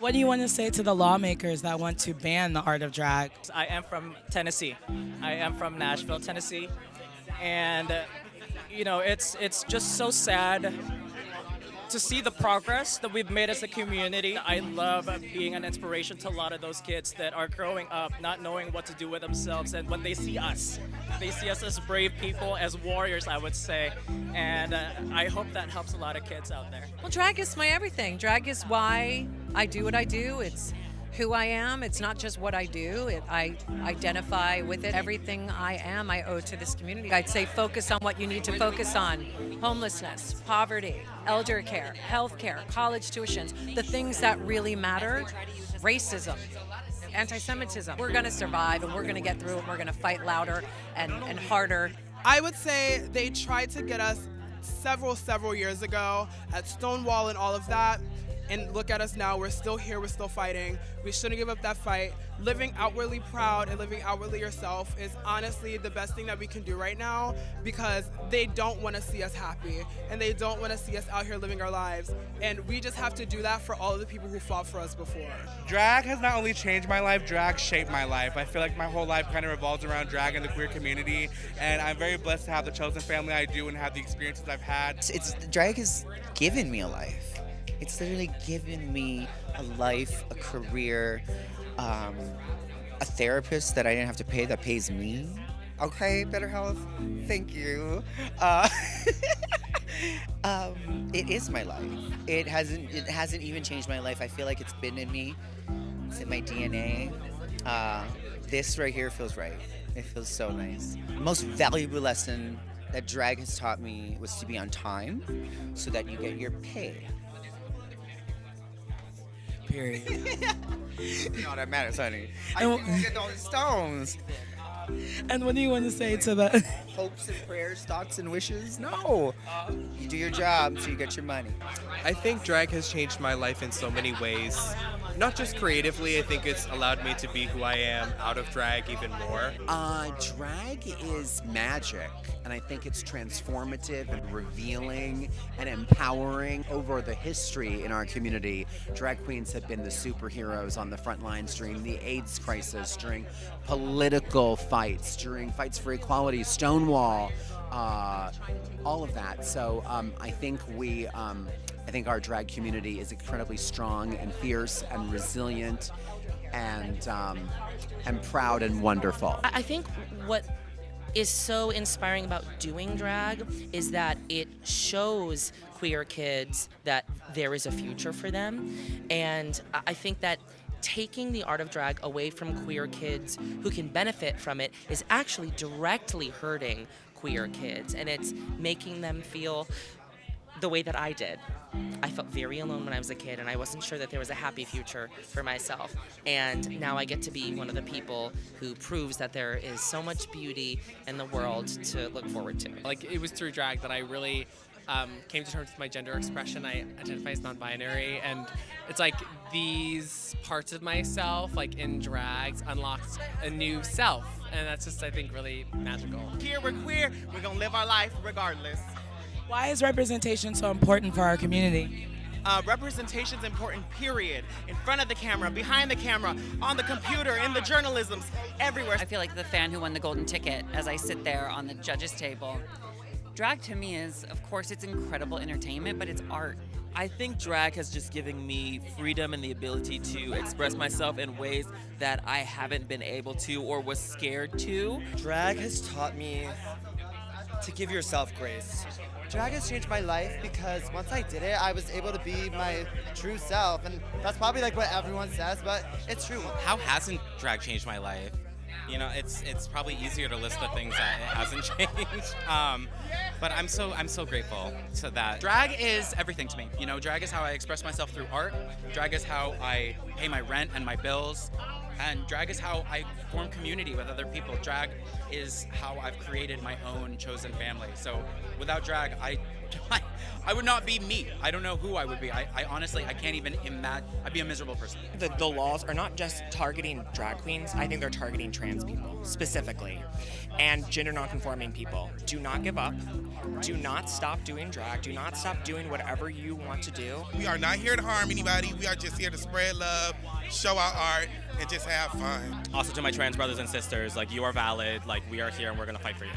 What do you want to say to the lawmakers that want to ban the art of drag? I am from Tennessee. I am from Nashville, Tennessee. And, it's just so sad to see the progress that we've made as a community. I love being an inspiration to a lot of those kids that are growing up not knowing what to do with themselves, and when they see us as brave people, as warriors, I would say. And I hope that helps a lot of kids out there. Well, drag is my everything. Drag is why I do what I do. It's who I am. It's not just what I do. I identify with it. Everything I am, I owe to this community. I'd say focus on what you need to focus on. Homelessness, poverty, elder care, health care, college tuitions, the things that really matter. Racism, anti-Semitism. We're going to survive, and we're going to get through it. We're going to fight louder and harder. I would say they tried to get us several years ago at Stonewall and all of that. And look at us now, we're still here, we're still fighting. We shouldn't give up that fight. Living outwardly proud and living outwardly yourself is honestly the best thing that we can do right now, because they don't want to see us happy and they don't want to see us out here living our lives. And we just have to do that for all of the people who fought for us before. Drag has not only changed my life, drag shaped my life. I feel like my whole life kind of revolves around drag and the queer community, and I'm very blessed to have the chosen family I do and have the experiences I've had. Drag has given me a life. It's literally given me a life, a career, a therapist that I didn't have to pay that pays me. Okay, better health. Thank you. It is my life. It hasn't even changed my life. I feel like it's been in me. It's in my DNA. This right here feels right. It feels so nice. The most valuable lesson that drag has taught me was to be on time so that you get your pay. Period. No, that matters, honey. I didn't get those stones. And what do you want to say to the Hopes and prayers, thoughts and wishes? No. You do your job so you get your money. I think drag has changed my life in so many ways. Not just creatively, I think it's allowed me to be who I am out of drag even more. Drag is magic, and I think it's transformative and revealing and empowering. Over the history in our community, drag queens have been the superheroes on the front lines during the AIDS crisis, during political fights, during fights for equality, Stonewall, all of that. So I think our drag community is incredibly strong and fierce and resilient and proud and wonderful. I think what is so inspiring about doing drag is that it shows queer kids that there is a future for them. And I think that taking the art of drag away from queer kids who can benefit from it is actually directly hurting queer kids, and it's making them feel the way that I did. I felt very alone when I was a kid, and I wasn't sure that there was a happy future for myself. And now I get to be one of the people who proves that there is so much beauty in the world to look forward to. Like, it was through drag that I really came to terms with my gender expression. I identify as non-binary, and it's like these parts of myself, like in drags, unlocked a new self, and that's just, I think, really magical. Here we're queer, we're gonna live our life regardless. Why is representation so important for our community? Representation is important, period. In front of the camera, behind the camera, on the computer, in the journalisms, everywhere. I feel like the fan who won the golden ticket as I sit there on the judges' table. Drag to me is, of course, it's incredible entertainment, but it's art. I think drag has just given me freedom and the ability to express myself in ways that I haven't been able to or was scared to. Drag has taught me to give yourself grace. Drag has changed my life because once I did it, I was able to be my true self, and that's probably like what everyone says, but it's true. How hasn't drag changed my life? You know, it's probably easier to list the things that it hasn't changed. But I'm so grateful to that. Drag is everything to me. You know, drag is how I express myself through art. Drag is how I pay my rent and my bills. And drag is how I form community with other people. Drag is how I've created my own chosen family. So without drag, I I would not be me. I don't know who I would be. I honestly, I can't even imagine. I'd be a miserable person. The laws are not just targeting drag queens, I think they're targeting trans people specifically, and gender nonconforming people. Do not give up. Do not stop doing drag. Do not stop doing whatever you want to do. We are not here to harm anybody. We are just here to spread love, show our art, and just have fun. Also to my trans brothers and sisters, like, you are valid, like, we are here and we're gonna fight for you.